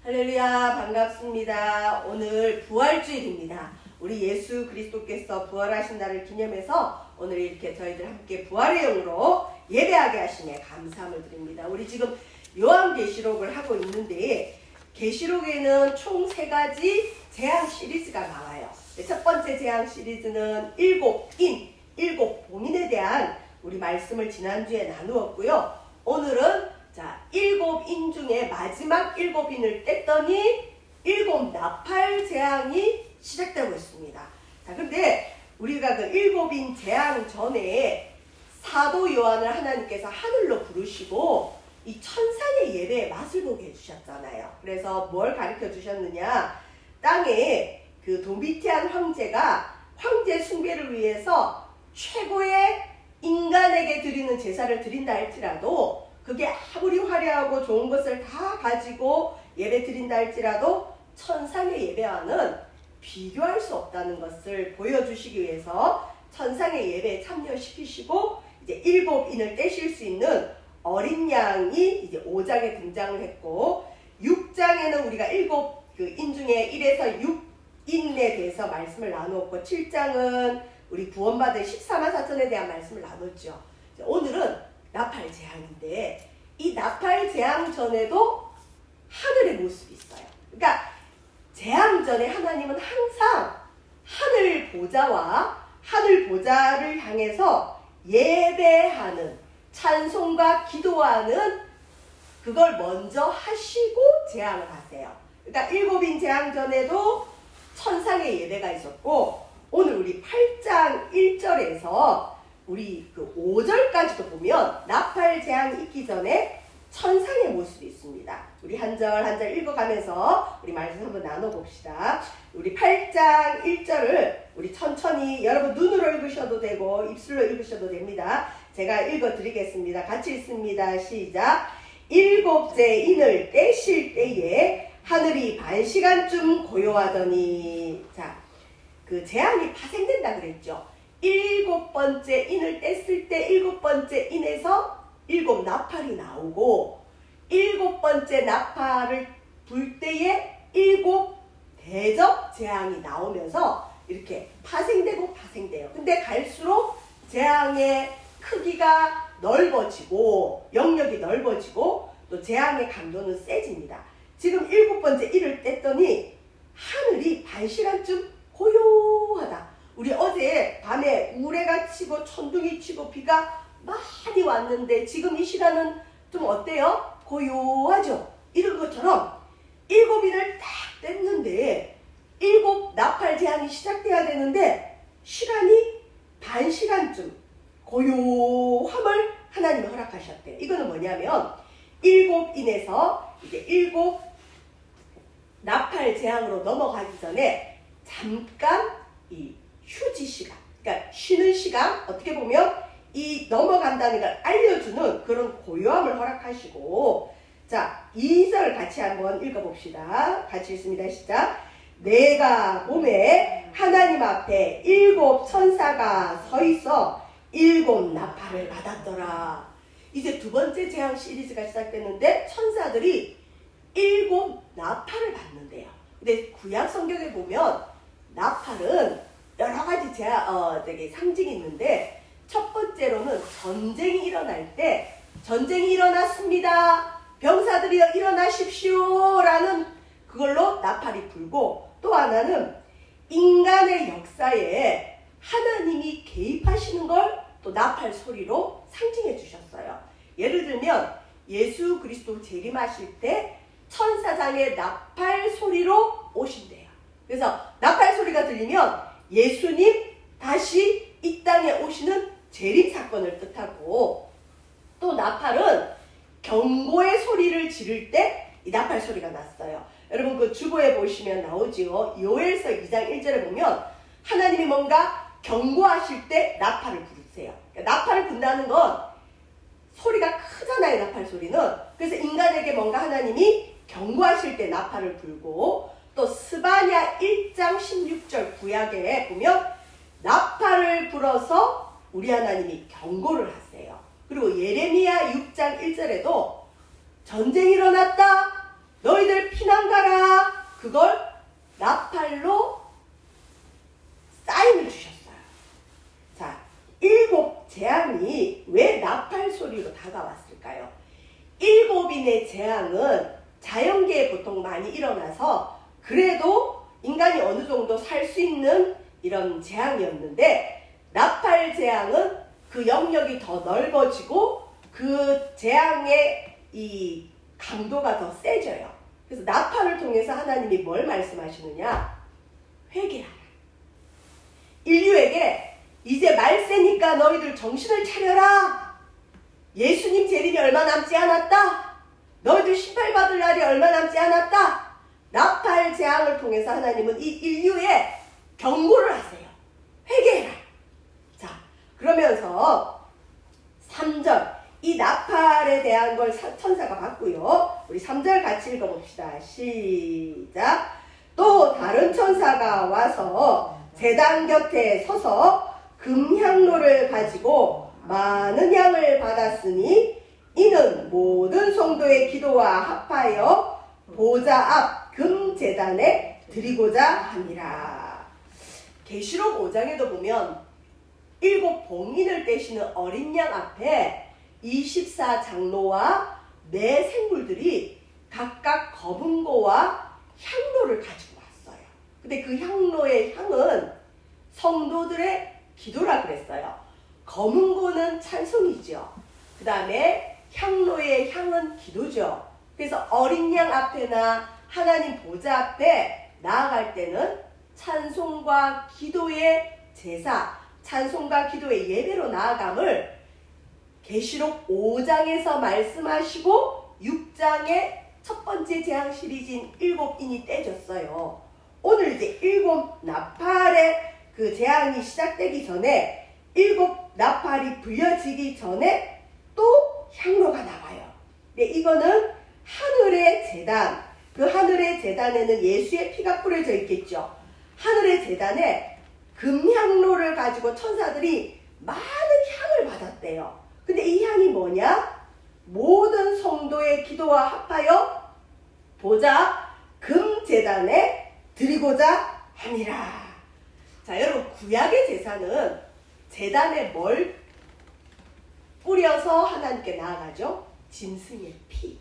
할렐루야, 반갑습니다. 오늘 부활주일입니다. 우리 예수 그리스도께서 부활하신 날을 기념해서 오늘 이렇게 저희들 함께 부활의 영으로 예배하게 하시네 감사함을 드립니다. 우리 지금 요한계시록을 하고 있는데 계시록에는 총 3가지 재앙 시리즈가 나와요. 첫 번째 재앙 시리즈는 7 봉인에 대한 우리 말씀을 지난주에 나누었고요. 오늘은 7인 중에 마지막 7인을 뗐더니 7 나팔 재앙이 시작되고 있습니다. 자, 근데 우리가 그 7인 재앙 전에 사도 요한을 하나님께서 하늘로 부르시고 이 천상의 예배의 맛을 보게 해주셨잖아요. 그래서 뭘 가르쳐 주셨느냐? 땅에 그 도미티안 황제가 황제 숭배를 위해서 최고의 인간에게 드리는 제사를 드린다 할지라도 그게 아무리 화려하고 좋은 것을 다 가지고 예배 드린다 할지라도 천상의 예배와는 비교할 수 없다는 것을 보여주시기 위해서 천상의 예배에 참여시키시고 이제 7인을 떼실 수 있는 어린 양이 이제 5장에 등장을 했고 6장에는 우리가 7인 중에 1에서 6인에 대해서 말씀을 나누었고 7장은 우리 구원받은 14만 4천에 대한 말씀을 나눴죠. 오늘은 나팔 재앙인데 이 나팔 재앙 전에도 하늘의 모습이 있어요. 그러니까 재앙 전에 하나님은 항상 하늘 보좌와 하늘 보좌를 향해서 예배하는 찬송과 기도하는 그걸 먼저 하시고 재앙을 하세요. 그러니까 7인 재앙 전에도 천상의 예배가 있었고 오늘 우리 8장 1절에서 우리 그 5절까지도 보면 나팔 재앙이 있기 전에 천상의 모습이 있습니다. 우리 한 절 한 절 읽어가면서 우리 말씀 한번 나눠봅시다. 우리 8장 1절을 우리 천천히 여러분 눈으로 읽으셔도 되고 입술로 읽으셔도 됩니다. 제가 읽어드리겠습니다. 같이 읽습니다. 시작. 7째 인을 떼실 때에 하늘이 반시간쯤 고요하더니 자, 그 재앙이 파생된다 그랬죠. 7번째 인을 뗐을 때 7번째 인에서 7 나팔이 나오고 7번째 나팔을 불 때에 7 대접 재앙이 나오면서 이렇게 파생되고 파생돼요. 근데 갈수록 재앙의 크기가 넓어지고 영역이 넓어지고 또 재앙의 강도는 세집니다. 지금 7번째 인을 뗐더니 하늘이 반시간쯤 고요하다. 우리 어제 밤에 우레가 치고 천둥이 치고 비가 많이 왔는데 지금 이 시간은 좀 어때요? 고요하죠? 이런 것처럼 7인을 딱 뗐는데 7 나팔 재앙이 시작돼야 되는데 시간이 반시간쯤 고요함을 하나님이 허락하셨대요. 이거는 뭐냐면 7인에서 이제 7 나팔 재앙으로 넘어가기 전에 잠깐 이 휴지 시간, 그러니까 쉬는 시간, 어떻게 보면 이 넘어간다는 걸 알려주는 그런 고요함을 허락하시고 자 2절 같이 한번 읽어봅시다. 같이 읽습니다. 시작. 내가 봄에 하나님 앞에 7 천사가 서 있어 7 나팔을 받았더라. 이제 두 번째 재앙 시리즈가 시작됐는데 천사들이 7 나팔을 받는데요. 근데 구약 성경에 보면 나팔은 여러 가지 되게 상징이 있는데 첫 번째로는 전쟁이 일어날 때 전쟁이 일어났습니다. 병사들이여 일어나십시오 라는 그걸로 나팔이 불고 또 하나는 인간의 역사에 하나님이 개입하시는 걸 또 나팔 소리로 상징해 주셨어요. 예를 들면 예수 그리스도 재림하실 때 천사장의 나팔 소리로 오신대요. 그래서 나팔 소리가 들리면 예수님 다시 이 땅에 오시는 재림 사건을 뜻하고 또 나팔은 경고의 소리를 지를 때 이 나팔 소리가 났어요. 여러분 그 주보에 보시면 나오지요. 요엘서 2장 1절에 보면 하나님이 뭔가 경고하실 때 나팔을 부르세요. 그러니까 나팔을 분다는 건 소리가 크잖아요. 나팔 소리는. 그래서 인간에게 뭔가 하나님이 경고하실 때 나팔을 불고 또 스바냐 1장 16절 구약에 보면 나팔을 불어서 우리 하나님이 경고를 하세요. 그리고 예레미야 6장 1절에도 전쟁이 일어났다. 너희들 피난 가라. 인의 재앙은 자연계에 보통 많이 일어나서 그래도 인간이 어느 정도 살 수 있는 이런 재앙이었는데, 나팔 재앙은 그 영역이 더 넓어지고 그 재앙의 이 강도가 더 세져요. 그래서 나팔을 통해서 하나님이 뭘 말씀하시느냐? 회개하라. 인류에게 이제 말세니까 너희들 정신을 차려라. 예수님 재림이 얼마 남지 않았다. 너희들 심판받을 날이 얼마 남지 않았다. 나팔 재앙을 통해서 하나님은 이 인류에 경고를 하세요. 회개해라. 자, 그러면서 3절, 이 나팔에 대한 걸 천사가 봤고요. 우리 3절 같이 읽어봅시다. 시작. 또 다른 천사가 와서 제단 곁에 서서 금향로를 가지고 많은 양을 받았으니 이는 모든 성도의 기도와 합하여 보좌 앞 금제단에 드리고자 함이라. 계시록 5장에도 보면 7 봉인을 떼시는 어린 양 앞에 24장로와 네 생물들이 각각 거분고와 향로를 가지고 왔어요. 근데 그 향로의 향은 성도들의 기도라 그랬어요. 거문고는 찬송이죠. 그 다음에 향로의 향은 기도죠. 그래서 어린 양 앞에나 하나님 보좌 앞에 나아갈 때는 찬송과 기도의 제사, 찬송과 기도의 예배로 나아감을 계시록 5장에서 말씀하시고 6장의 첫 번째 재앙 시리즈인 7인이 떼졌어요. 오늘 이제 7 나팔의 그 재앙이 시작되기 전에 7 나팔이 불려지기 전에 또 향로가 나와요. 근데 이거는 하늘의 제단, 그 하늘의 제단에는 예수의 피가 뿌려져 있겠죠. 하늘의 제단에 금향로를 가지고 천사들이 많은 향을 받았대요. 근데 이 향이 뭐냐? 모든 성도의 기도와 합하여 보좌 금제단에 드리고자 함이라. 자, 여러분, 구약의 제사는 제단에 뭘 뿌려서 하나님께 나아가죠? 짐승의 피.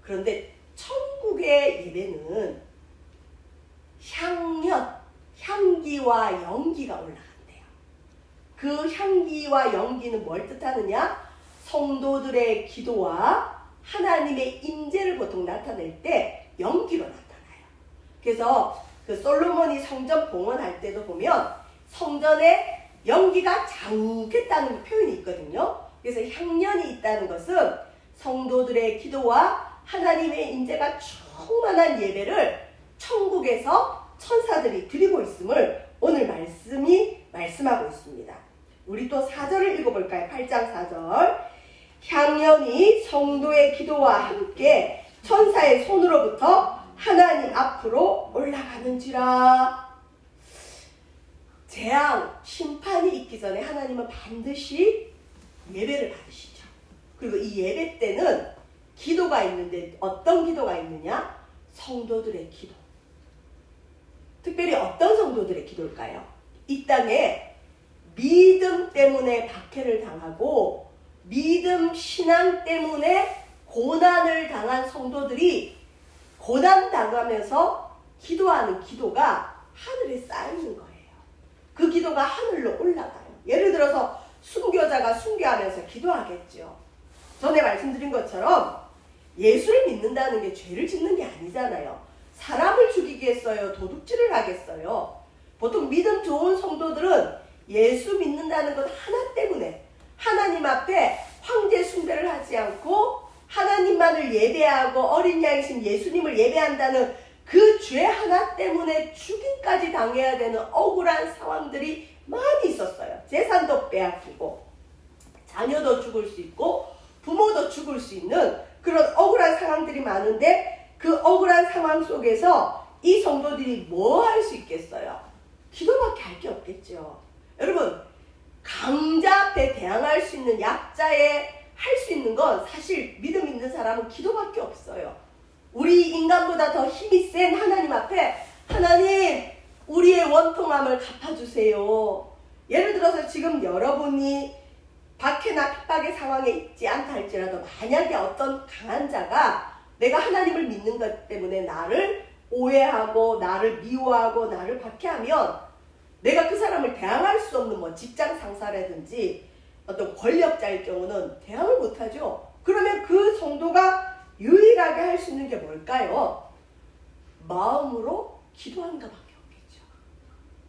그런데 천국의 예배는 향기와 연기가 올라간대요. 그 향기와 연기는 뭘 뜻하느냐? 성도들의 기도와 하나님의 임재를 보통 나타낼 때 연기로 나타나요. 그래서 그 솔로몬이 성전 봉헌할 때도 보면 성전에 연기가 자욱했다는 표현이 있거든요. 그래서 향연이 있다는 것은 성도들의 기도와 하나님의 임재가 충만한 예배를 천국에서 천사들이 드리고 있음을 오늘 말씀이 말씀하고 있습니다. 우리 또 4절을 읽어볼까요? 8장 4절. 향연이 성도의 기도와 함께 천사의 손으로부터 하나님 앞으로 올라가는지라. 재앙, 심판이 있기 전에 하나님은 반드시 예배를 받으시죠. 그리고 이 예배 때는 기도가 있는데 어떤 기도가 있느냐? 성도들의 기도. 특별히 어떤 성도들의 기도일까요? 이 땅에 믿음 때문에 박해를 당하고 믿음, 신앙 때문에 고난을 당한 성도들이 고난당하면서 기도하는 기도가 하늘에 쌓이는 거예요. 그 기도가 하늘로 올라가요. 예를 들어서 순교자가 순교하면서 기도하겠죠. 전에 말씀드린 것처럼 예수를 믿는다는 게 죄를 짓는 게 아니잖아요. 사람을 죽이겠어요? 도둑질을 하겠어요? 보통 믿음 좋은 성도들은 예수 믿는다는 것 하나 때문에 하나님 앞에 황제 숭배를 하지 않고 하나님만을 예배하고 어린 양이신 예수님을 예배한다는 그 죄 하나 때문에 죽임까지 당해야 되는 억울한 상황들이 많이 있었어요. 재산도 빼앗기고 자녀도 죽을 수 있고 부모도 죽을 수 있는 그런 억울한 상황들이 많은데 그 억울한 상황 속에서 이 성도들이 뭐 할 수 있겠어요? 기도밖에 할 게 없겠죠. 여러분, 강자 앞에 대항할 수 있는 약자에 할 수 있는 건 사실 믿음 있는 사람은 기도밖에 없어요. 우리 인간보다 더 힘이 센 하나님 앞에 하나님 우리의 원통함을 갚아주세요. 예를 들어서 지금 여러분이 박해나 핍박의 상황에 있지 않다 할지라도 만약에 어떤 강한 자가 내가 하나님을 믿는 것 때문에 나를 오해하고 나를 미워하고 나를 박해하면 내가 그 사람을 대항할 수 없는 뭐 직장 상사라든지 어떤 권력자일 경우는 대항을 못하죠. 그러면 그 성도가 유일하게 할 수 있는 게 뭘까요? 마음으로 기도하는 것밖에 없겠죠.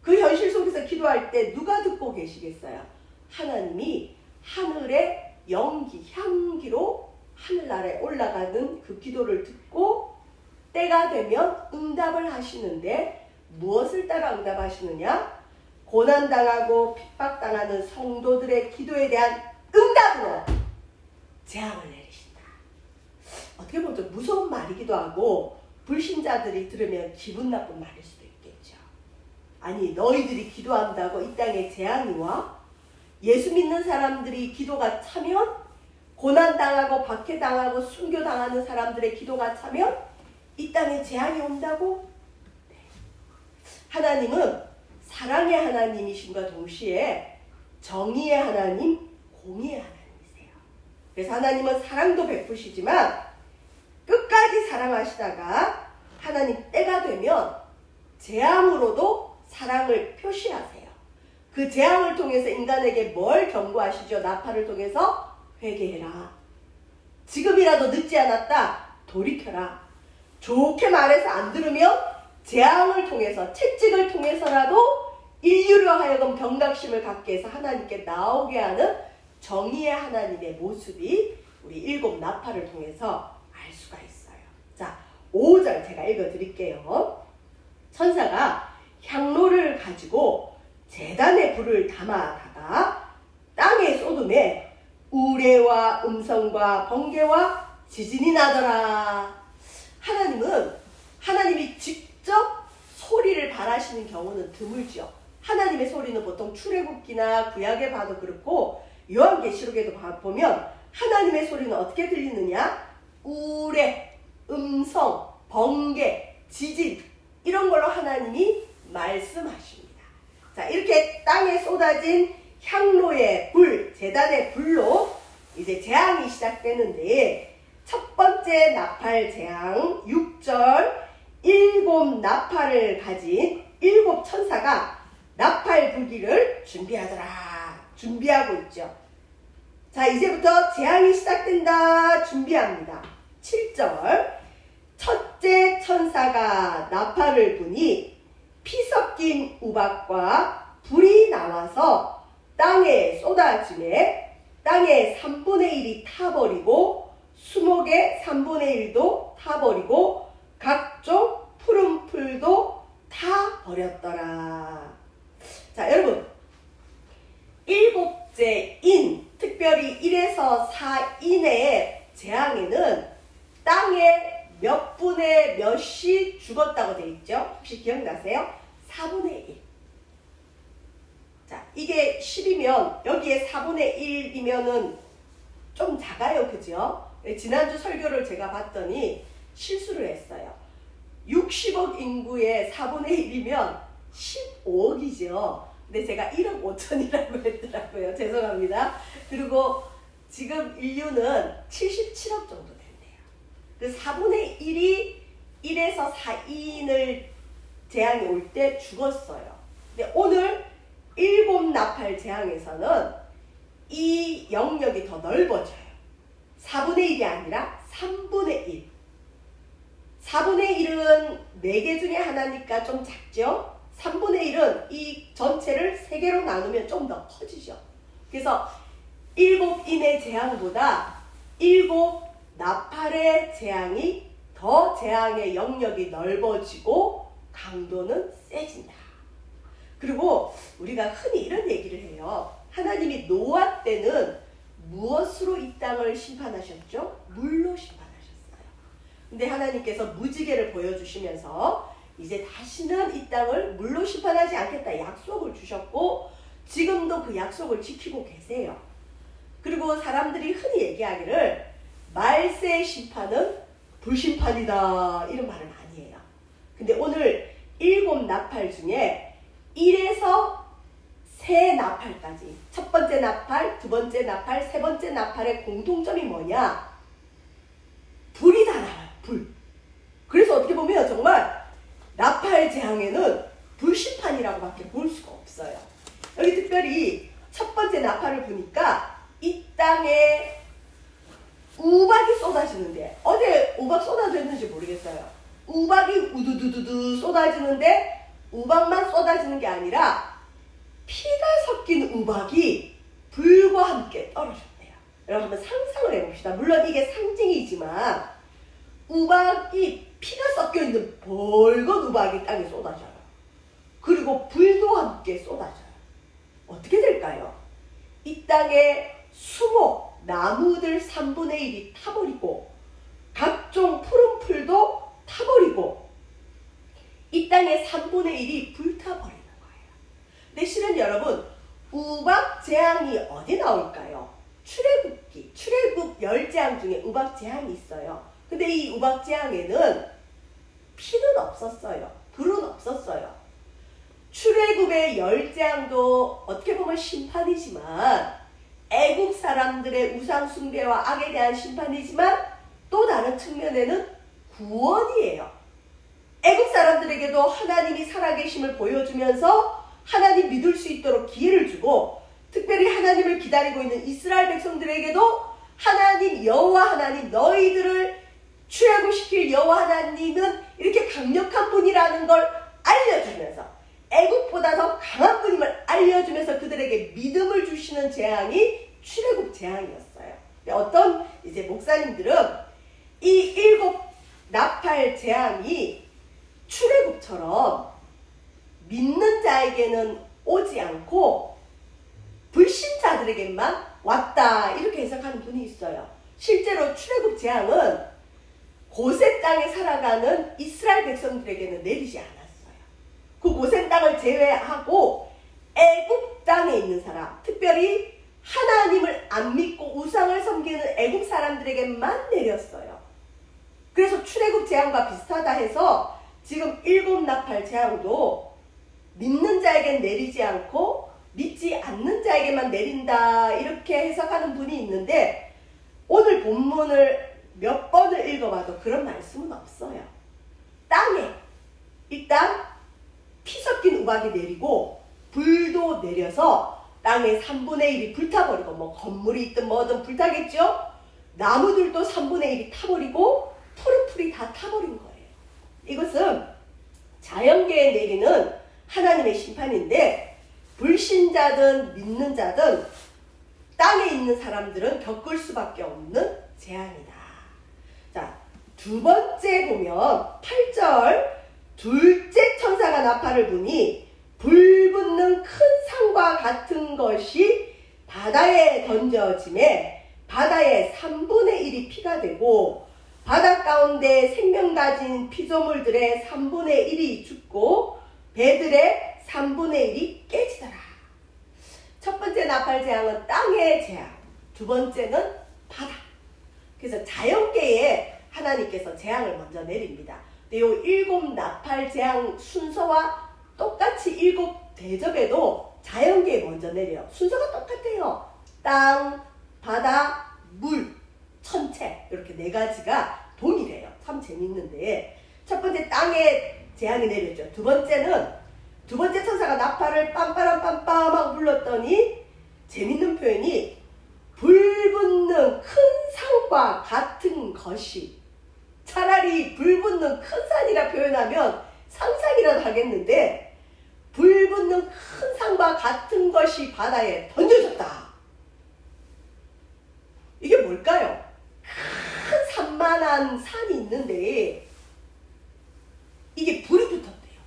그 현실 속에서 기도할 때 누가 듣고 계시겠어요? 하나님이 하늘의 연기, 향기로 하늘나라에 올라가는 그 기도를 듣고 때가 되면 응답을 하시는데 무엇을 따라 응답하시느냐? 고난당하고 핍박당하는 성도들의 기도에 대한 응답으로 재앙을 내리신다. 어떻게 보면 좀 무서운 말이기도 하고 불신자들이 들으면 기분 나쁜 말일 수도 있겠죠. 아니 너희들이 기도한다고 이 땅에 재앙이 와? 예수 믿는 사람들이 기도가 차면 고난당하고 박해당하고 순교당하는 사람들의 기도가 차면 이 땅에 재앙이 온다고? 네. 하나님은 사랑의 하나님이심과 동시에 정의의 하나님, 공의의 하나님이세요. 그래서 하나님은 사랑도 베푸시지만 끝까지 사랑하시다가 하나님 때가 되면 재앙으로도 사랑을 표시하세요. 그 재앙을 통해서 인간에게 뭘 경고하시죠? 나팔을 통해서 회개해라. 지금이라도 늦지 않았다. 돌이켜라. 좋게 말해서 안 들으면 재앙을 통해서 채찍을 통해서라도 인류로 하여금 경각심을 갖게 해서 하나님께 나오게 하는 정의의 하나님의 모습이 우리 일곱 나팔을 통해서 알 수가 있어요. 자, 5절 제가 읽어드릴게요. 천사가 향로를 가지고 제단에 불을 담아다가 땅에 쏟음에 우레와 음성과 번개와 지진이 나더라. 하나님이 직접 소리를 발하시는 경우는 드물죠. 하나님의 소리는 보통 출애굽기나 구약에 봐도 그렇고 요한계시록에도 보면 하나님의 소리는 어떻게 들리느냐? 우레, 음성, 번개, 지진 이런 걸로 하나님이 말씀하십니다. 자, 이렇게 땅에 쏟아진 향로의 불, 제단의 불로 이제 재앙이 시작되는데 첫 번째 나팔 재앙 6절 일곱 나팔을 가진 일곱 천사가 나팔 불기를 준비하고 있죠. 자, 이제부터 재앙이 시작된다. 준비합니다. 7절 첫째 천사가 나팔을 부니 피 섞인 우박과 불이 나와서 땅에 쏟아지매 땅의 3분의 1이 타버리고 수목의 3분의 1도 타버리고 각종 푸른 풀도 타버렸더라. 자, 여러분 일곱째 인, 특별히 1에서 4인의 재앙에는 땅에 몇 분의 몇이 죽었다고 되어 있죠? 혹시 기억나세요? 4분의 1. 자, 이게 10이면 여기에 4분의 1이면은 좀 작아요. 그죠? 지난주 설교를 제가 봤더니 실수를 했어요. 60억 인구의 4분의 1이면 15억이죠. 근데 제가 1억 5천이라고 했더라고요. 죄송합니다. 그리고 지금 인류는 77억 정도 됐네요. 그 4분의 1이 1에서 4인을 재앙이 올 때 죽었어요. 근데 오늘 일곱 나팔 재앙에서는 이 영역이 더 넓어져요. 4분의 1이 아니라 3분의 1. 4분의 1은 4개 중에 하나니까 좀 작죠? 3분의 1은 이 전체를 3개로 나누면 좀 더 커지죠. 그래서 7인의 재앙보다 7 나팔의 재앙이 더 재앙의 영역이 넓어지고 강도는 세진다. 그리고 우리가 흔히 이런 얘기를 해요. 하나님이 노아 때는 무엇으로 이 땅을 심판하셨죠? 물로 심판하셨어요. 근데 하나님께서 무지개를 보여주시면서 이제 다시는 이 땅을 물로 심판하지 않겠다 약속을 주셨고 지금도 그 약속을 지키고 계세요. 그리고 사람들이 흔히 얘기하기를 말세의 심판은 불심판이다 이런 말을 많이 해요. 근데 오늘 7 나팔 중에 1에서 세 나팔까지, 첫 번째 나팔, 두 번째 나팔, 세 번째 나팔의 공통점이 뭐냐? 불이 다 나와요. 불. 그래서 어떻게 보면 정말 나팔 재앙에는 불심판이라고밖에 볼 수가 없어요. 여기 특별히 첫 번째 나팔을 보니까 이 땅에 우박이 쏟아지는데, 어제 우박 쏟아졌는지 모르겠어요. 우박이 우두두두두 쏟아지는데 우박만 쏟아지는 게 아니라 피가 섞인 우박이 불과 함께 떨어졌대요. 여러분 한번 상상을 해봅시다. 물론 이게 상징이지만 우박이 피가 섞여있는 벌건 우박이 땅에 쏟아져요. 그리고 불도 함께 쏟아져요. 어떻게 될까요? 이 땅에 수목, 나무들 3분의 1이 타버리고 각종 푸른 풀도 타버리고 이 땅의 3분의 1이 불타버리는 거예요. 근데 실은 여러분, 우박 재앙이 어디 나올까요? 출애굽기, 출애굽 10재앙 중에 우박 재앙이 있어요. 근데 이 우박 재앙에는 피는 없었어요. 불은 없었어요. 출애굽의 10재앙도 어떻게 보면 심판이지만 애국 사람들의 우상 숭배와 악에 대한 심판이지만 또 다른 측면에는 구원이에요. 애국 사람들에게도 하나님이 살아계심을 보여주면서 하나님 믿을 수 있도록 기회를 주고, 특별히 하나님을 기다리고 있는 이스라엘 백성들에게도 하나님, 여호와 하나님, 너희들을 출애굽시킬 여호와 하나님은 이렇게 강력한 분이라는 걸 알려주면서, 애국보다 더 강한 분임을 알려주면서 그들에게 믿음을 주시는 재앙이 출애굽 재앙이었어요. 어떤 이제 목사님들은 이 7 나팔 재앙이 출애굽처럼 믿는 자에게는 오지 않고 불신자들에게만 왔다, 이렇게 해석하는 분이 있어요. 실제로 출애굽 재앙은 고센 땅에 살아가는 이스라엘 백성들에게는 내리지 않았어요. 그 고센 땅을 제외하고 애굽 땅에 있는 사람, 특별히 하나님을 안 믿고 우상을 섬기는 애굽 사람들에게만 내렸어요. 그래서 출애굽 재앙과 비슷하다 해서 지금 7 나팔 재앙도 믿는 자에겐 내리지 않고 믿지 않는 자에게만 내린다, 이렇게 해석하는 분이 있는데, 오늘 본문을 몇 번을 읽어봐도 그런 말씀은 없어요. 땅에 일단 피 섞인 우박이 내리고 불도 내려서 땅의 3분의 1이 불타버리고, 뭐 건물이 있든 뭐든 불타겠죠. 나무들도 3분의 1이 타버리고 푸른 풀이 다 타버린 거예요. 이것은 자연계에 내리는 하나님의 심판인데, 불신자든 믿는 자든 땅에 있는 사람들은 겪을 수밖에 없는 재앙이다. 자, 두 번째 보면 8절, 둘째 천사가 나팔을 부니 불붙는 큰 산과 같은 것이 바다에 던져짐에 바다의 3분의 1이 피가 되고 바다 가운데 생명 가진 피조물들의 3분의 1이 죽고 배들의 3분의 1이 깨지더라. 첫 번째 나팔 재앙은 땅의 재앙, 두 번째는 바다. 그래서 자연계에 하나님께서 재앙을 먼저 내립니다. 근데 이 7 나팔 재앙 순서와 똑같이 7 대접에도 자연계에 먼저 내려요. 순서가 똑같아요. 땅, 바다, 물, 천체, 이렇게 4가지가 동일해요. 참 재밌는데, 첫 번째 땅에 재앙이 내렸죠. 두 번째 천사가 나팔을 빰빠람 빰빰 하고 불렀더니, 재밌는 표현이 불붙는 큰 산과 같은 것이, 차라리 불붙는 큰 산이라 표현하면 상상이라도 하겠는데, 불붙는 큰 산과 같은 것이 바다에 던져졌다. 이게 뭘까요? 큰 산만한 산이 있는데 이게 불이 붙었대요.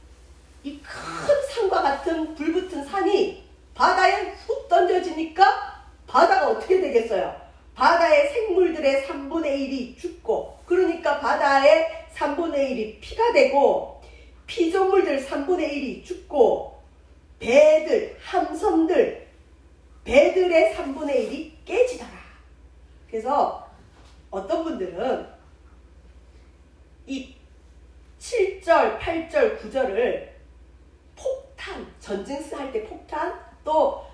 이 큰 산과 같은 불붙은 산이 바다에 훅 던져지니까 바다가 어떻게 되겠어요? 바다의 생물들의 3분의 1이 죽고, 그러니까 바다의 3분의 1이 피가 되고 피조물들 3분의 1이 죽고 배들, 함선들, 배들의 3분의 1이 깨지더라. 그래서 어떤 분들은 이 7절, 8절, 9절을 폭탄, 전쟁 할 때 폭탄, 또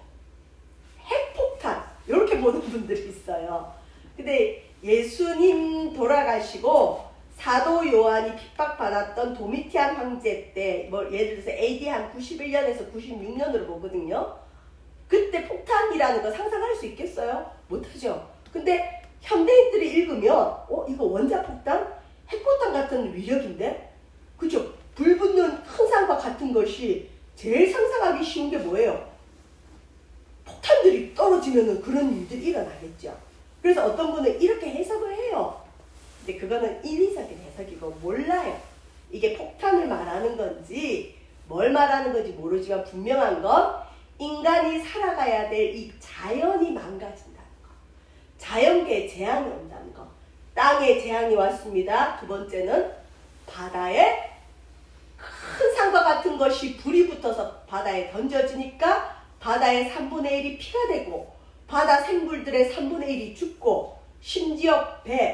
핵폭탄 이렇게 보는 분들이 있어요. 근데 예수님 돌아가시고 사도 요한이 핍박받았던 도미티안 황제 때, 예를 들어서 AD 한 91년에서 96년으로 보거든요. 그때 폭탄이라는 거 상상할 수 있겠어요? 못하죠. 근데 현대인들이 읽으면 이거 원자폭탄? 핵폭탄 같은 위력인데? 그죠? 불 붙는 큰 산과 같은 것이 제일 상상하기 쉬운 게 뭐예요? 폭탄들이 떨어지면 그런 일들이 일어나겠죠. 그래서 어떤 분은 이렇게 해석을 해요. 근데 그거는 인위적인 해석이고 몰라요. 이게 폭탄을 말하는 건지 뭘 말하는 건지 모르지만 분명한 건 인간이 살아가야 될 이 자연이 망가진다는 거. 자연계에 재앙이 온다는 거. 땅에 재앙이 왔습니다. 두 번째는 바다에 큰 산과 같은 것이 불이 붙어서 바다에 던져지니까 바다의 3분의 1이 피가 되고 바다 생물들의 3분의 1이 죽고 심지어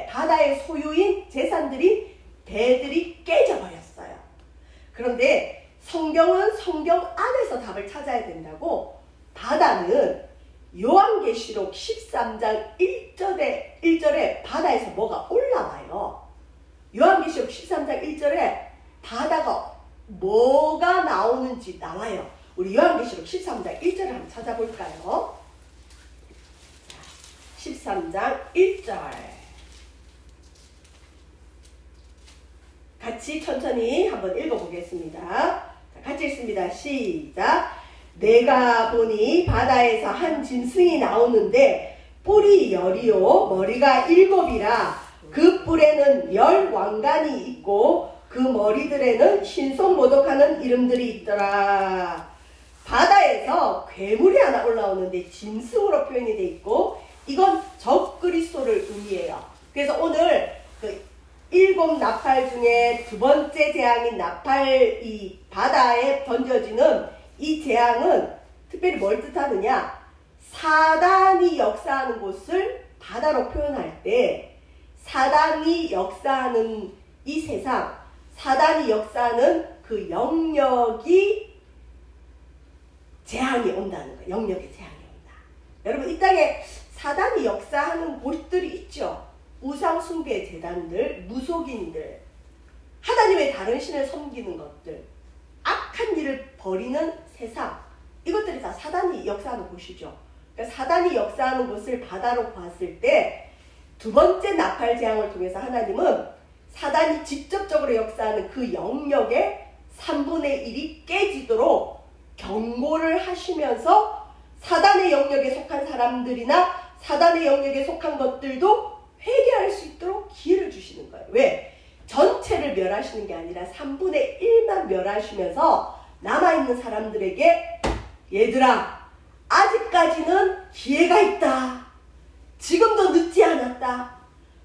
바다의 소유인 재산들이 배들이 깨져버렸어요. 그런데 성경은 성경 안에서 답을 찾아야 된다고 바다는 요한계시록 13장 1절에 바다에서 뭐가 올라와요. 요한계시록 13장 1절에 바다가 뭐가 나오는지 나와요. 우리 요한계시록 13장 1절을 한번 찾아볼까요? 13장 1절 같이 천천히 한번 읽어보겠습니다. 같이 읽습니다. 시작. 내가 보니 바다에서 한 짐승이 나오는데 뿔이 10이요 머리가 7이라 그 뿔에는 10 왕관이 있고 그 머리들에는 신속모독하는 이름들이 있더라. 바다에서 괴물이 하나 올라오는데 짐승으로 표현이 돼 있고 이건 적그리스도를 의미해요. 그래서 오늘 그 7 나팔 중에 두 번째 재앙인 나팔 이 바다에 던져지는 이 재앙은 특별히 뭘 뜻하느냐? 사단이 역사하는 곳을 바다로 표현할 때 사단이 역사하는 이 세상, 사단이 역사하는 그 영역이 재앙이 온다는 거예요. 영역에 재앙이 온다. 여러분 이 땅에 사단이 역사하는 곳들이 있죠. 우상 숭배 재단들, 무속인들, 하나님의 다른 신을 섬기는 것들, 악한 일을 벌이는 세상, 이것들이 다 사단이 역사하는 곳이죠. 그러니까 사단이 역사하는 곳을 바다로 봤을 때 두 번째 나팔 재앙을 통해서 하나님은 사단이 직접적으로 역사하는 그 영역의 3분의 1이 깨지도록 경고를 하시면서 사단의 영역에 속한 사람들이나 사단의 영역에 속한 것들도 회개할 수 있도록 기회를 주시는 거예요. 왜? 전체를 멸하시는 게 아니라 3분의 1만 멸하시면서 남아있는 사람들에게 얘들아 아직까지는 기회가 있다. 지금도 늦지 않았다.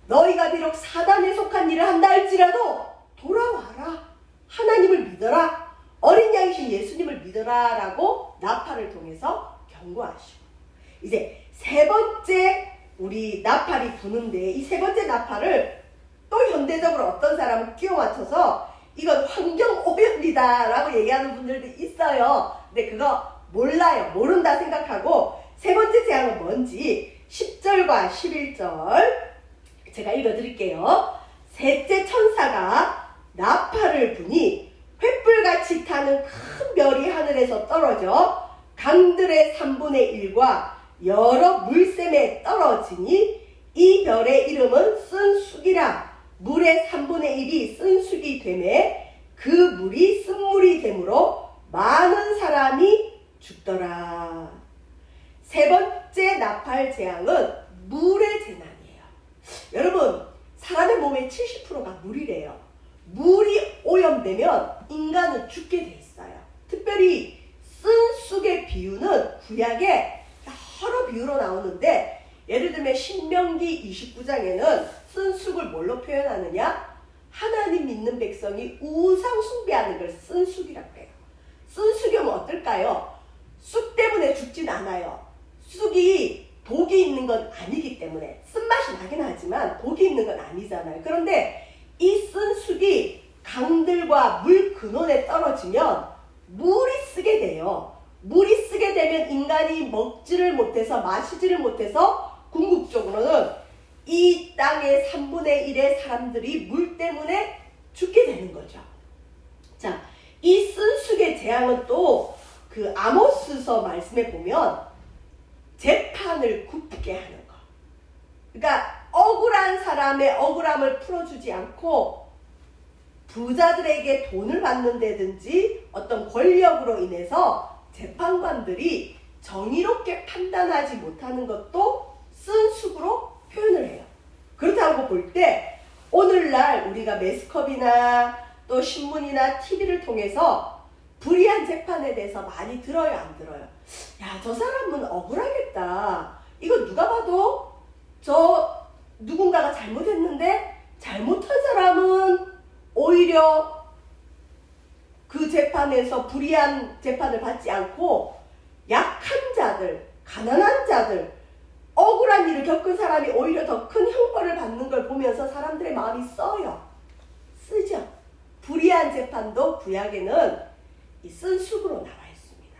너희가 비록 사단에 속한 일을 한다 할지라도 돌아와라. 하나님을 믿어라. 어린 양이신 예수님을 믿어라 라고 나팔을 통해서 경고하시고 이제 세 번째 우리 나팔이 부는데 이 세 번째 나팔을 또 현대적으로 어떤 사람은 끼워 맞춰서 이건 환경오염이다 라고 얘기하는 분들도 있어요. 근데 그거 몰라요. 모른다 생각하고 세 번째 재앙은 뭔지 10절과 11절 제가 읽어드릴게요. 셋째 천사가 나팔을 부니 횃불같이 타는 큰 별이 하늘에서 떨어져 강들의 3분의 1과 여러 물샘에 떨어지니 이 별의 이름은 쓴쑥이라. 물의 3분의 1이 쓴쑥이 되매 그 물이 쓴물이 되므로 많은 사람이 죽더라. 세 번째 나팔 재앙은 물의 재난이에요. 여러분 사람의 몸의 70%가 물이래요. 물이 오염되면 인간은 죽게 돼 있어요. 특별히 쓴쑥의 비유는 구약에 여러 비유로 나오는데 예를 들면 신명기 29장에는 쓴쑥을 뭘로 표현하느냐? 하나님 믿는 백성이 우상 숭배하는 걸 쓴쑥이라고 해요. 쓴쑥이 오면 어떨까요? 쑥 때문에 죽진 않아요. 쑥이 독이 있는 건 아니기 때문에 쓴맛이 나긴 하지만 독이 있는 건 아니잖아요. 그런데 이 쓴쑥이 강들과 물 근원에 떨어지면 물이 쓰게 돼요. 물이 쓰게 되면 인간이 먹지를 못해서 마시지를 못해서 궁극적으로는 이 땅의 3분의 1의 사람들이 물 때문에 죽게 되는 거죠. 자, 이 쓴수의 재앙은 또 그 아모스서 말씀에 보면 재판을 굽게 하는 거. 그러니까 억울한 사람의 억울함을 풀어주지 않고 부자들에게 돈을 받는다든지 어떤 권력으로 인해서 재판관들이 정의롭게 판단하지 못하는 것도 쓴수로 표현을 해요. 그렇다고 볼 때 오늘날 우리가 매스컴이나 또 신문이나 TV를 통해서 불의한 재판에 대해서 많이 들어요, 안 들어요? 야, 저 사람은 억울하겠다. 이거 누가 봐도 저 누군가가 잘못했는데 잘못한 사람은 오히려 그 재판에서 불의한 재판을 받지 않고 약한 자들, 가난한 자들, 억울한 일을 겪은 사람이 오히려 더 큰 형벌을 받는 걸 보면서 사람들의 마음이 써요. 쓰죠. 불의한 재판도 구약에는 이 쓴수로 나와 있습니다.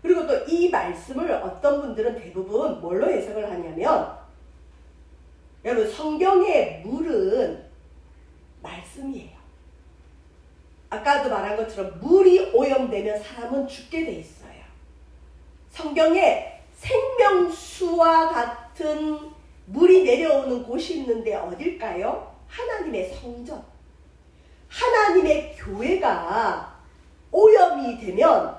그리고 또 이 말씀을 어떤 분들은 대부분 뭘로 해석을 하냐면, 여러분 성경의 물은 말씀이에요. 아까도 말한 것처럼 물이 오염되면 사람은 죽게 돼 있어요. 성경에 생명수와 같은 물이 내려오는 곳이 있는데 어딜까요? 하나님의 성전. 하나님의 교회가 오염이 되면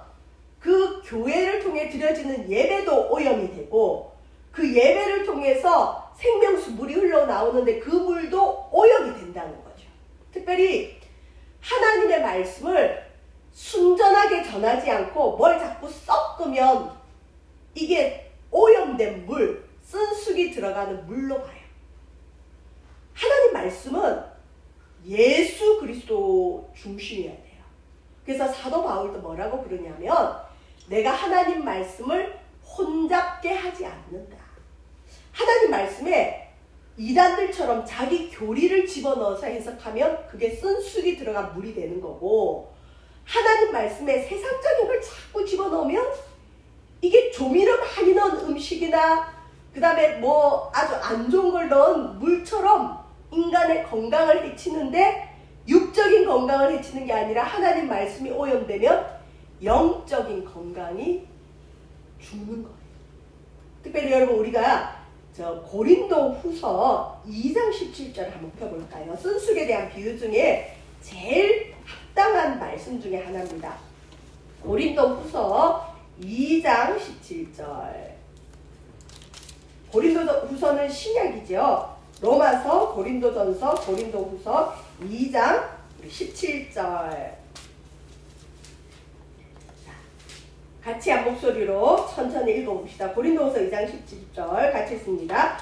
그 교회를 통해 드려지는 예배도 오염이 되고 그 예배를 통해서 생명수 물이 흘러나오는데 그 물도 오염이 된다는 거죠. 특별히 하나님의 말씀을 순전하게 전하지 않고 뭘 자꾸 섞으면 이게 오염된 물, 쓴수기 들어가는 물로 봐요. 하나님 말씀은 예수 그리스도 중심이어야 돼요. 그래서 사도 바울도 뭐라고 그러냐면 내가 하나님 말씀을 혼잡게 하지 않는다. 하나님 말씀에 이단들처럼 자기 교리를 집어넣어서 해석하면 그게 쓴수기 들어간 물이 되는 거고, 하나님 말씀에 세상적인 걸 자꾸 집어넣으면 이게 조미료 많이 넣은 음식이나 그 다음에 뭐 아주 안 좋은 걸 넣은 물처럼 인간의 건강을 해치는데, 육적인 건강을 해치는 게 아니라 하나님 말씀이 오염되면 영적인 건강이 죽는 거예요. 특별히 여러분 우리가 고린도 후서 2장 17절을 한번 펴볼까요? 쓴수에 대한 비유 중에 제일 합당한 말씀 중에 하나입니다. 고린도 후서 2장 17절. 고린도 후서는 신약이죠. 로마서, 고린도전서, 고린도후서 2장 17절. 같이 한 목소리로 천천히 읽어봅시다. 고린도후서 2장 17절 같이 읽습니다.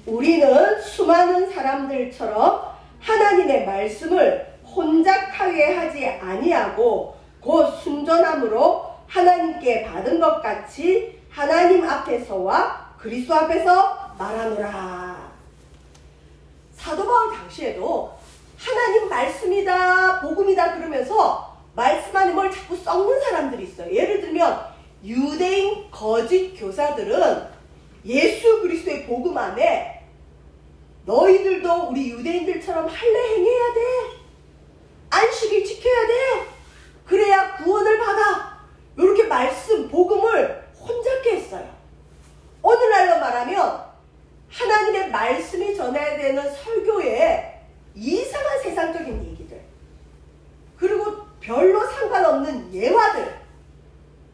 우리는 수많은 사람들처럼 하나님의 말씀을 혼잡하게 하지 아니하고 곧 순전함으로 하나님께 받은 것 같이 하나님 앞에서와 그리스도 앞에서 말하노라. 사도 바울 당시에도 하나님 말씀이다, 복음이다 그러면서 말씀 안에 뭘 자꾸 섞는 사람들이 있어요. 예를 들면 유대인 거짓 교사들은 예수 그리스도의 복음 안에 너희들도 우리 유대인들처럼 할례 행해야 돼, 안식일 지켜야 돼, 그래야 구원을 받아, 이렇게 말씀, 복음을 혼잡게 했어요. 오늘날로 말하면 하나님의 말씀이 전해야 되는 설교에 이상한 세상적인 얘기들, 그리고 별로 상관없는 예화들,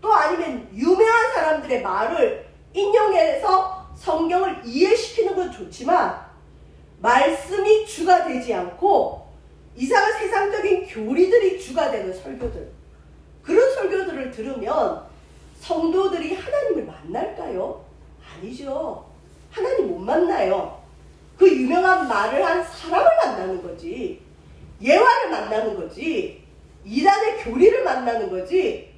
또 아니면 유명한 사람들의 말을 인용해서 성경을 이해시키는 건 좋지만 말씀이 주가 되지 않고 이상한 세상적인 교리들이 주가 되는 설교들, 그런 설교들을 들으면 성도들이 하나님을 만날까요? 아니죠. 하나님 못 만나요. 그 유명한 말을 한 사람을 만나는 거지, 예화를 만나는 거지, 이단의 교리를 만나는 거지,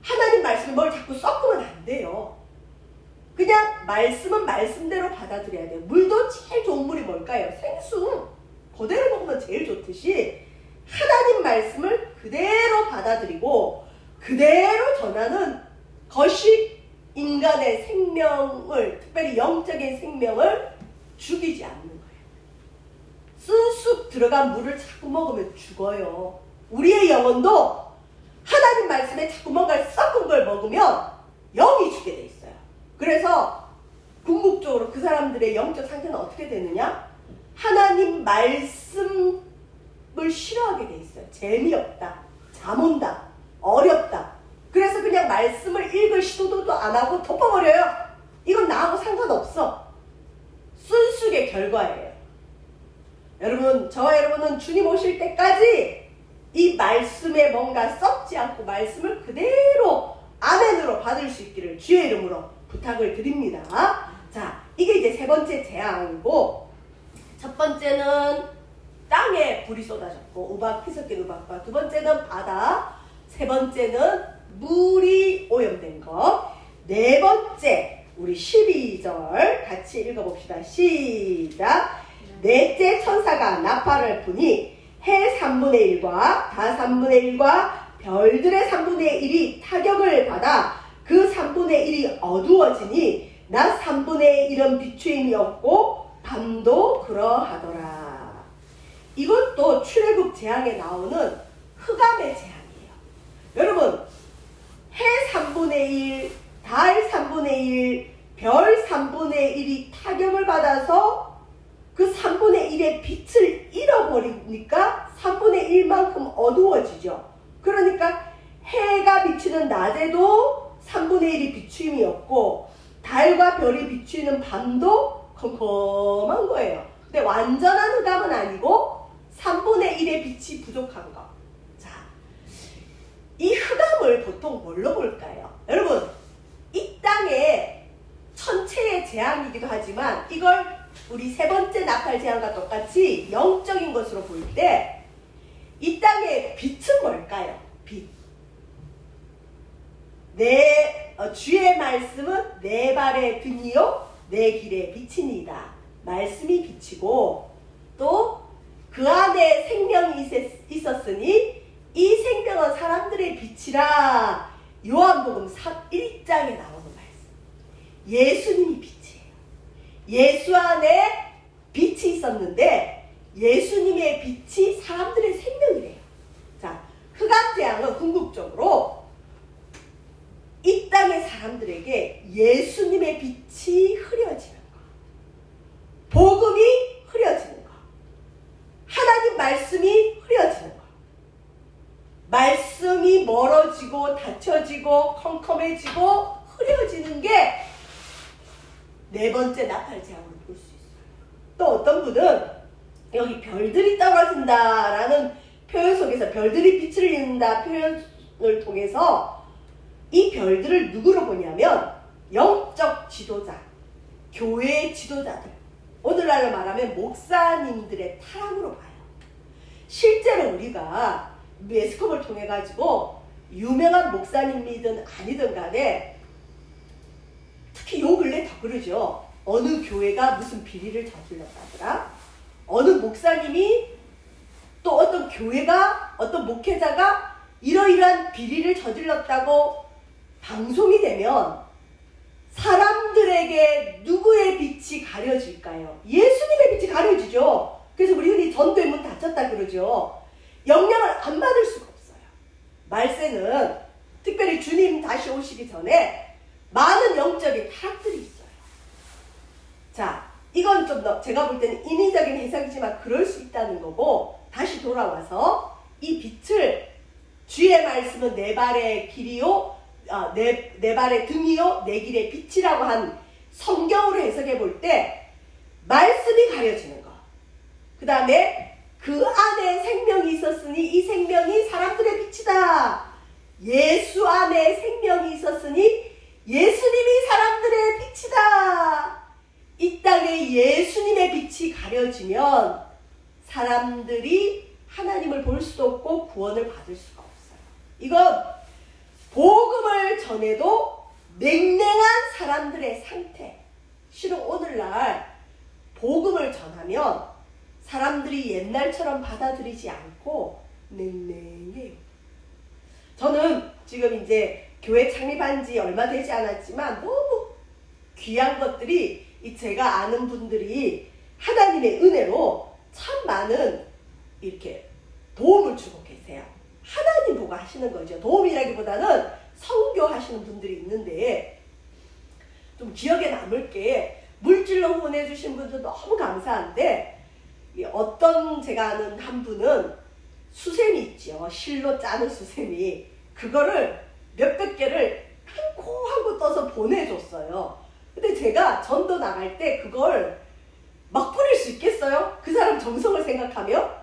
하나님 말씀을 뭘 자꾸 섞으면 안 돼요. 그냥 말씀은 말씀대로 받아들여야 돼요. 물도 제일 좋은 물이 뭘까요? 생수. 그대로 먹으면 제일 좋듯이 하나님 말씀을 그대로 받아들이고 그대로 전하는 것이 인간의 생명을, 특별히 영적인 생명을 죽이지 않는 거예요. 쑥쑥 들어간 물을 자꾸 먹으면 죽어요. 우리의 영혼도 하나님 말씀에 자꾸 뭔가 섞은 걸 먹으면 영이 죽게 돼 있어요. 그래서 궁극적으로 그 사람들의 영적 상태는 어떻게 되느냐? 하나님 말씀을 싫어하게 돼 있어요. 재미없다, 잠 온다, 어렵다. 그래서 그냥 말씀을 읽을 시도도 안 하고 덮어버려요. 이건 나하고 상관없어. 순수의 결과예요. 여러분, 저와 여러분은 주님 오실 때까지 이 말씀에 뭔가 썩지 않고 말씀을 그대로 아멘으로 받을 수 있기를 주의 이름으로 부탁을 드립니다. 자, 이게 이제 세 번째 재앙이고, 첫 번째는 땅에 불이 쏟아졌고 우박, 피 섞인 우박과, 두 번째는 바다, 세 번째는 물이 오염된 것, 네 번째 우리 12절 같이 읽어봅시다. 시작. 넷째 천사가 나팔을 부니 해 3분의 1과 다 3분의 1과 별들의 3분의 1이 타격을 받아 그 3분의 1이 어두워지니 낮 3분의 1은 비추임이 없고 밤도 그러하더라. 이것도 출애굽 재앙에 나오는 흑암의 재앙이에요. 여러분, 해 3분의 1, 달 3분의 1, 별 3분의 1이 타격을 받아서 그 3분의 1의 빛을 잃어버리니까 3분의 1만큼 어두워지죠. 그러니까 해가 비추는 낮에도 3분의 1이 비추임이 없고 달과 별이 비추는 밤도 컴컴한 거예요. 근데 완전한 흑암은 아니고 3분의 1의 빛이 부족한 거. 자, 이 흑암을 보통 뭘로 볼까요? 여러분, 이 땅에 천체의 재앙이기도 하지만 이걸 우리 세 번째 나팔 재앙과 똑같이 영적인 것으로 볼 때 이 땅의 빛은 뭘까요? 빛. 주의 말씀은 내 발의 등이요 내 길의 빛이니이다. 말씀이 빛이고 또 그 안에 생명이 있었으니 이 생명은 사람들의 빛이라. 요한복음 1장에 나오는 말씀. 예수님이 빛이에요. 예수 안에 빛이 있었는데 예수님의 빛이 사람들의 생명이래요. 자, 흑암 재앙은 궁극적으로 이 땅의 사람들에게 예수님의 빛이 흐려지는 거, 복음이 흐려지는 거, 하나님 말씀이 흐려지는 거, 말씀이 멀어지고 닫혀지고 컴컴해지고 흐려지는 게 네 번째 나팔 재앙으로 볼 수 있어요. 또 어떤 분은 여기 별들이 떨어진다라는 표현 속에서 별들이 빛을 잃는다 표현을 통해서 이 별들을 누구로 보냐면 영적 지도자, 교회의 지도자들, 오늘날로 말하면 목사님들의 타락으로 봐요. 실제로 우리가 매스컴을 통해 가지고 유명한 목사님이든 아니든 간에 특히 요 근래 더 그러죠. 어느 교회가 무슨 비리를 저질렀다더라, 어느 목사님이 또 어떤 교회가 어떤 목회자가 이러이러한 비리를 저질렀다고 방송이 되면 사람들에게 누구의 빛이 가려질까요? 예수님의 빛이 가려지죠. 그래서 우리 흔히 전도의 문 닫혔다 그러죠. 영향을 안 받을 수가 없어요. 말세는 특별히 주님 다시 오시기 전에 많은 영적인 타락들이 있어요. 자, 이건 좀 더 제가 볼 때는 인위적인 해석이지만 그럴 수 있다는 거고, 다시 돌아와서 이 빛을 주의 말씀은 내 발의 길이요 내 발의 등이요 내 길의 빛이라고 한 성경으로 해석해 볼 때 말씀이 가려지는 거, 그 다음에 그 안에 생명이 있었으니 이 생명이 사람들의 빛이다. 예수 안에 생명이 있었으니 예수님이 사람들의 빛이다. 이 땅에 예수님의 빛이 가려지면 사람들이 하나님을 볼 수도 없고 구원을 받을 수가 없어요. 이건 복음을 전해도 냉랭한 사람들의 상태. 실은 오늘날 복음을 전하면 사람들이 옛날처럼 받아들이지 않고 냉랭해요. 저는 지금 이제 교회 창립한 지 얼마 되지 않았지만 너무 귀한 것들이 이 제가 아는 분들이 하나님의 은혜로 참 많은 이렇게 도움을 주고 계세요. 하나님 보고 하시는 거죠. 도움이라기보다는 선교하시는 분들이 있는데 좀 기억에 남을 게 물질로 보내주신 분들 너무 감사한데 어떤 제가 아는 한 분은 수세미 있죠. 실로 짜는 수세미. 그거를 몇백 개를 한 코 한 코 떠서 보내줬어요. 근데 제가 전도 나갈 때 그걸 막 뿌릴 수 있겠어요? 그 사람 정성을 생각하면?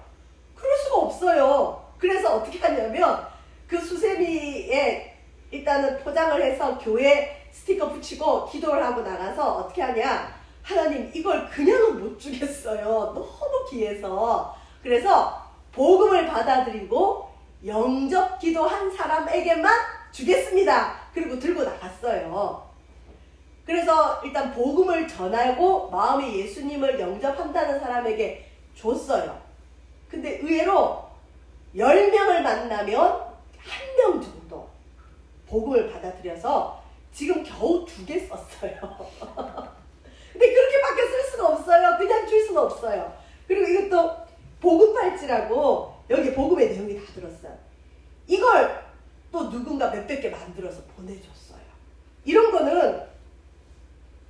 그럴 수가 없어요. 그래서 어떻게 하냐면 그 수세미에 일단은 포장을 해서 교회 스티커 붙이고 기도를 하고 나가서 어떻게 하냐, 하나님 이걸 그냥은 못 주겠어요. 너무 귀해서. 그래서 복음을 받아들이고 영접 기도한 사람에게만 주겠습니다. 그리고 들고 나갔어요. 그래서 일단 복음을 전하고 마음에 예수님을 영접한다는 사람에게 줬어요. 근데 의외로 10명을 만나면 1명 정도 복음을 받아들여서 지금 겨우 2개 썼어요. 근데 그렇게밖에 쓸 수가 없어요. 그냥 줄 수는 없어요. 그리고 이것도 복음 팔찌라고 여기 복음의 내용이 다 들었어요. 이걸 또 누군가 몇백 개 만들어서 보내줬어요. 이런 거는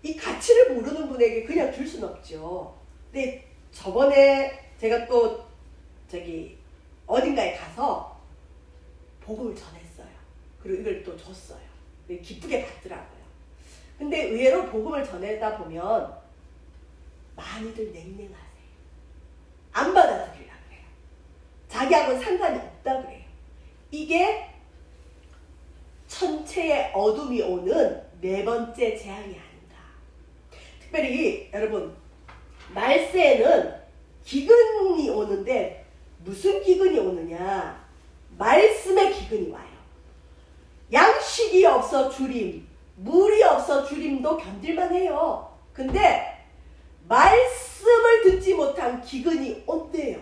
이 가치를 모르는 분에게 그냥 줄 수는 없죠. 근데 저번에 제가 또 어딘가에 가서 복음을 전했어요. 그리고 이걸 또 줬어요. 기쁘게 받더라고요. 근데 의외로 복음을 전하다 보면 많이들 냉랭하세요. 안 받아들이려고 그래요. 자기하고는 상관이 없다 그래요. 이게 천체의 어둠이 오는 4번째 재앙이 아닌가. 특별히 여러분, 말세에는 기근이 오는데 무슨 기근이 오느냐? 말씀의 기근이 와요. 양식이 없어 주림, 물이 없어 주림도 견딜만 해요. 근데 말씀을 듣지 못한 기근이 온대요.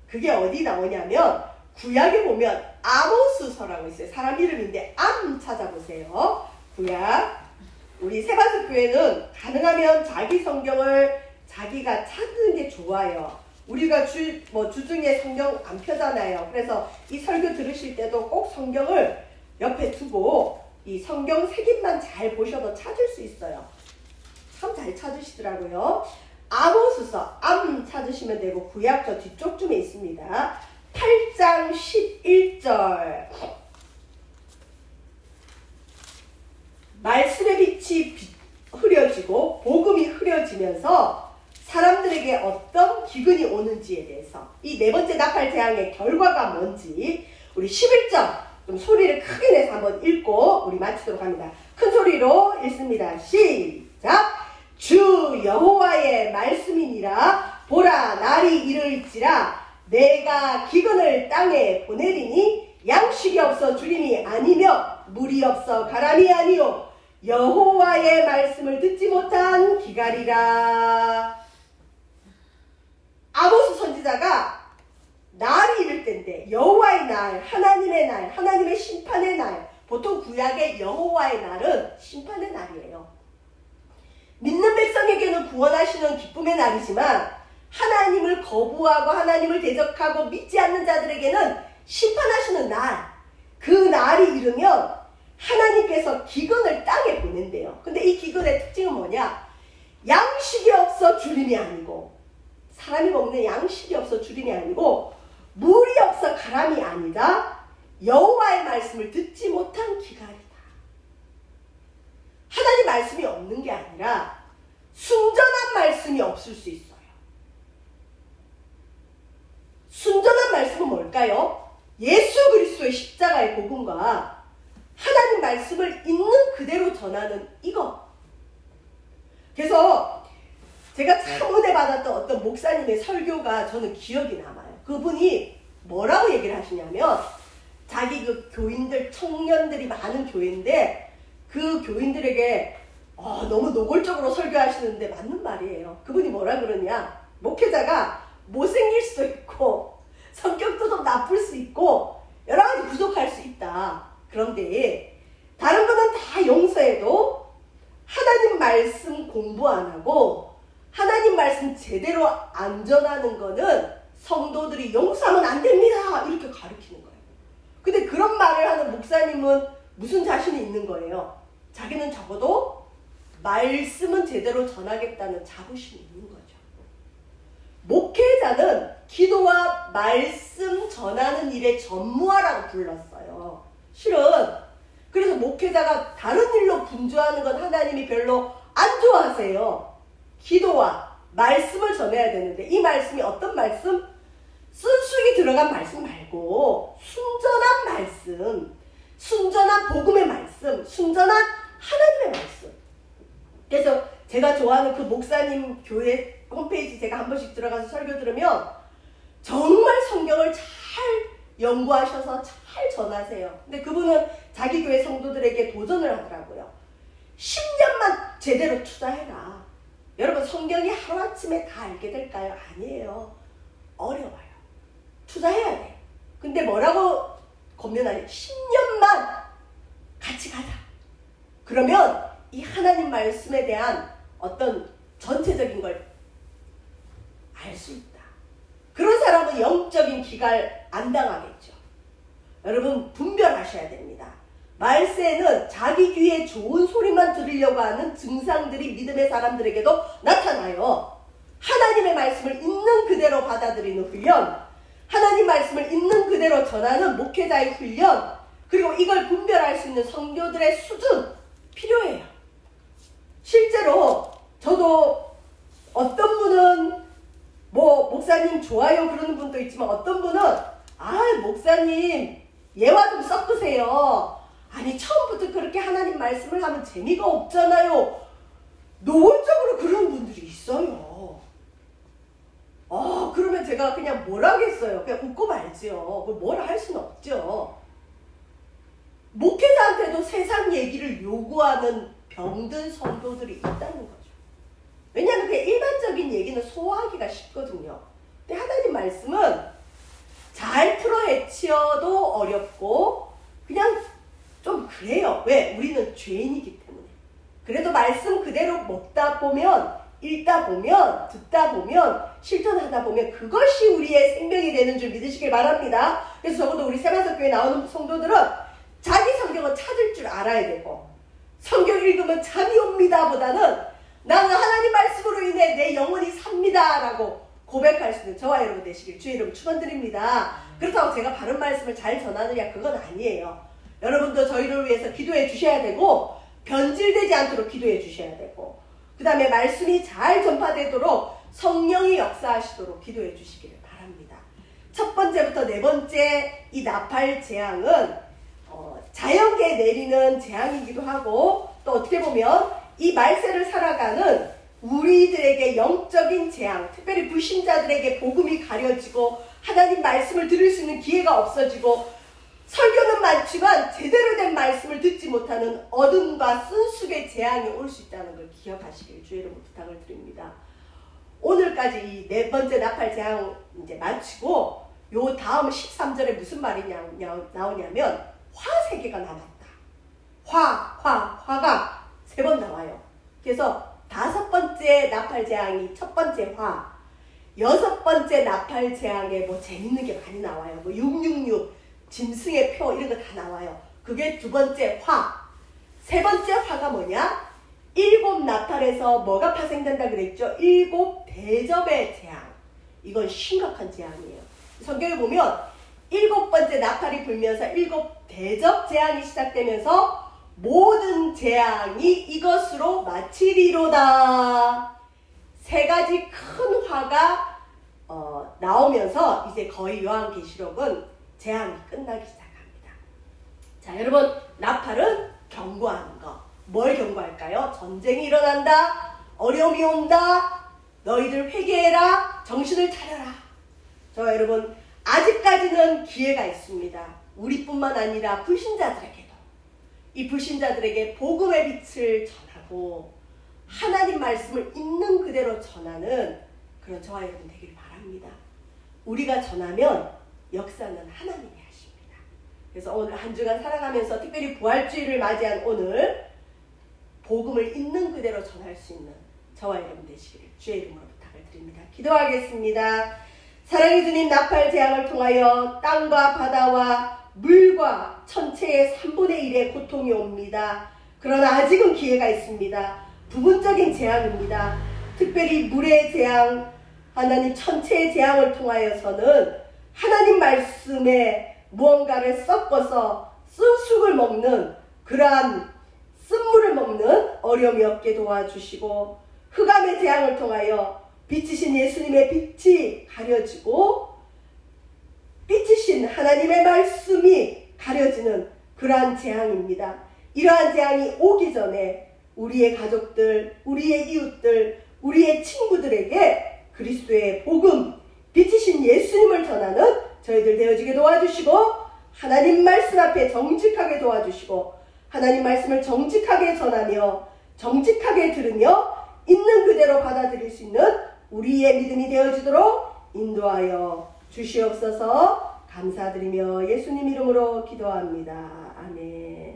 그게 어디 나오냐면 구약에 보면 아모스서라고 있어요. 사람 이름인데 암 찾아보세요. 구약. 우리 세바스 교회는 가능하면 자기 성경을 자기가 찾는 게 좋아요. 우리가 주중에 성경 안 펴잖아요. 그래서 이 설교 들으실 때도 꼭 성경을 옆에 두고 이 성경 색임만 잘 보셔도 찾을 수 있어요. 참 잘 찾으시더라고요. 아모스서 암 찾으시면 되고 구약 저 뒤쪽쯤에 있습니다. 8장 11절. 말씀의 빛이 흐려지고 복음이 흐려지면서 사람들에게 어떤 기근이 오는지에 대해서 이 4번째 나팔 재앙의 결과가 뭔지 우리 11절 좀 소리를 크게 내서 한번 읽고 우리 마치도록 합니다. 큰 소리로 읽습니다. 시작! 주 여호와의 말씀이니라. 보라, 날이 이르리찌라. 내가 기근을 땅에 보내리니 양식이 없어 주림이 아니며 물이 없어 가람이 아니요 여호와의 말씀을 듣지 못한 기갈이라. 아모스 선지자가 날이 이를 때인데 여호와의 날, 하나님의 날, 하나님의 심판의 날. 보통 구약의 여호와의 날은 심판의 날이에요. 믿는 백성에게는 구원하시는 기쁨의 날이지만 하나님을 거부하고 하나님을 대적하고 믿지 않는 자들에게는 심판하시는 날. 그 날이 이르면 하나님께서 기근을 땅에 보낸대요. 근데 이 기근의 특징은 뭐냐? 양식이 없어 주림이 아니고, 사람이 먹는 양식이 없어 주림이 아니고, 물이 없어 가람이 아니다. 여호와의 말씀을 듣지 못한 기갈이다. 하나님 말씀이 없는 게 아니라 순전한 말씀이 없을 수 있어요. 순전한 말씀은 뭘까요? 예수 그리스도의 십자가의 복음과 하나님 말씀을 있는 그대로 전하는 이거. 그래서 제가 참 은혜 받았던 어떤 목사님의 설교가 저는 기억이 남아요. 그분이 뭐라고 얘기를 하시냐면 자기 그 교인들, 청년들이 많은 교회인데 그 교인들에게 너무 노골적으로 설교하시는데 맞는 말이에요. 그분이 뭐라 그러냐? 목회자가 못생길 수도 있고 성격도 좀 나쁠 수 있고 여러 가지 부족할 수 있다. 그런데 제대로 안 전하는 거는 성도들이 용서하면 안 됩니다. 이렇게 가르치는 거예요. 근데 그런 말을 하는 목사님은 무슨 자신이 있는 거예요? 자기는 적어도 말씀은 제대로 전하겠다는 자부심이 있는 거죠. 목회자는 기도와 말씀 전하는 일에 전무하라고 불렀어요. 실은 그래서 목회자가 다른 일로 분주하는 건 하나님이 별로 안 좋아하세요. 기도와 말씀을 전해야 되는데 이 말씀이 어떤 말씀? 쓴수기 들어간 말씀 말고 순전한 말씀, 순전한 복음의 말씀, 순전한 하나님의 말씀. 그래서 제가 좋아하는 그 목사님 교회 홈페이지 제가 한 번씩 들어가서 설교 들으면 정말 성경을 잘 연구하셔서 잘 전하세요. 근데 그분은 자기 교회 성도들에게 도전을 하더라고요. 10년만 제대로 투자해라. 여러분 성경이 하루아침에 다 알게 될까요? 아니에요. 어려워요. 투자해야 돼. 근데 뭐라고 권면하냐? 10년만 같이 가자. 그러면 이 하나님 말씀에 대한 어떤 전체적인 걸 알 수 있다. 그런 사람은 영적인 기갈 안 당하겠죠. 여러분 분별하셔야 됩니다. 말세는 자기 귀에 좋은 소리만 들으려고 하는 증상들이 믿음의 사람들에게도 나타나요. 하나님의 말씀을 있는 그대로 받아들이는 훈련, 하나님 말씀을 있는 그대로 전하는 목회자의 훈련, 그리고 이걸 분별할 수 있는 성도들의 수준 필요해요. 실제로 저도 어떤 분은 목사님 좋아요 그러는 분도 있지만 어떤 분은 목사님 예화 좀 섞으세요. 아니 처음부터 그렇게 하나님 말씀을 하면 재미가 없잖아요. 노골적으로 그러는 분들이 있어요. 그러면 제가 그냥 뭘 하겠어요. 그냥 웃고 말지요. 뭘 할 수는 없죠. 목회자한테도 세상 얘기를 요구하는 병든 성도들이 있다는 거죠. 왜냐하면 그냥 일반적인 얘기는 소화하기가 쉽거든요. 근데 하나님 말씀은 잘 풀어헤치어도 어렵고 그냥 좀 그래요. 왜? 우리는 죄인이기 때문에. 그래도 말씀 그대로 먹다 보면, 읽다 보면, 듣다 보면, 실천하다 보면 그것이 우리의 생명이 되는 줄 믿으시길 바랍니다. 그래서 적어도 우리 세마석교회 나오는 성도들은 자기 성경을 찾을 줄 알아야 되고, 성경 읽으면 잠이 옵니다 보다는 나는 하나님 말씀으로 인해 내 영혼이 삽니다 라고 고백할 수 있는 저와 여러분 되시길 주의 이름 축원드립니다. 그렇다고 제가 바른 말씀을 잘 전하느냐 그건 아니에요. 여러분도 저희를 위해서 기도해 주셔야 되고 변질되지 않도록 기도해 주셔야 되고 그 다음에 말씀이 잘 전파되도록 성령이 역사하시도록 기도해 주시기를 바랍니다. 첫 번째부터 네 번째 이 나팔 재앙은 자연계에 내리는 재앙이기도 하고 또 어떻게 보면 이 말세를 살아가는 우리들에게 영적인 재앙, 특별히 불신자들에게 복음이 가려지고 하나님 말씀을 들을 수 있는 기회가 없어지고 설교는 많지만 제대로 된 말씀을 듣지 못하는 어둠과 쓴숙의 재앙이 올 수 있다는 걸 기억하시길 주의 이름으로 부탁을 드립니다. 오늘까지 이 네 번째 나팔 재앙 이제 마치고 요 다음 13절에 무슨 말이 나오냐면 화 세 개가 남았다. 화가 세 번 나와요. 그래서 다섯 번째 나팔 재앙이 첫 번째 화, 여섯 번째 나팔 재앙에 재밌는 게 많이 나와요. 666, 짐승의 표 이런 거 다 나와요. 그게 두 번째 화. 세 번째 화가 뭐냐? 7 나팔에서 뭐가 파생된다 그랬죠? 7 대접의 재앙. 이건 심각한 재앙이에요. 성경에 보면 7번째 나팔이 불면서 7 대접 재앙이 시작되면서 모든 재앙이 이것으로 마치리로다. 세 가지 큰 화가 나오면서 이제 거의 요한계시록은 재앙이 끝나기 시작합니다. 자, 여러분 나팔은 경고하는 거. 뭘 경고할까요? 전쟁이 일어난다. 어려움이 온다. 너희들 회개해라. 정신을 차려라. 저 여러분 아직까지는 기회가 있습니다. 우리뿐만 아니라 불신자들에게도 이 불신자들에게 복음의 빛을 전하고 하나님 말씀을 있는 그대로 전하는 그런 저와 여러분 되기를 바랍니다. 우리가 전하면 역사는 하나님이 하십니다. 그래서 오늘 한 주간 살아가면서 특별히 부활주의를 맞이한 오늘 복음을 있는 그대로 전할 수 있는 저와 여러분 되시기를 주의 이름으로 부탁드립니다. 감사를 드립니다. 기도하겠습니다. 사랑의 주님, 나팔 재앙을 통하여 땅과 바다와 물과 천체의 3분의 1의 고통이 옵니다. 그러나 아직은 기회가 있습니다. 부분적인 재앙입니다. 특별히 물의 재앙, 하나님 천체의 재앙을 통하여서는 하나님 말씀에 무언가를 섞어서 쓴 쑥을 먹는 그러한 쓴물을 먹는 어려움이 없게 도와주시고, 흑암의 재앙을 통하여 빛이신 예수님의 빛이 가려지고 빛이신 하나님의 말씀이 가려지는 그러한 재앙입니다. 이러한 재앙이 오기 전에 우리의 가족들, 우리의 이웃들, 우리의 친구들에게 그리스도의 복음, 빛이신 예수님을 전하는 저희들 되어지게 도와주시고, 하나님 말씀 앞에 정직하게 도와주시고, 하나님 말씀을 정직하게 전하며 정직하게 들으며 있는 그대로 받아들일 수 있는 우리의 믿음이 되어지도록 인도하여 주시옵소서. 감사드리며 예수님 이름으로 기도합니다. 아멘.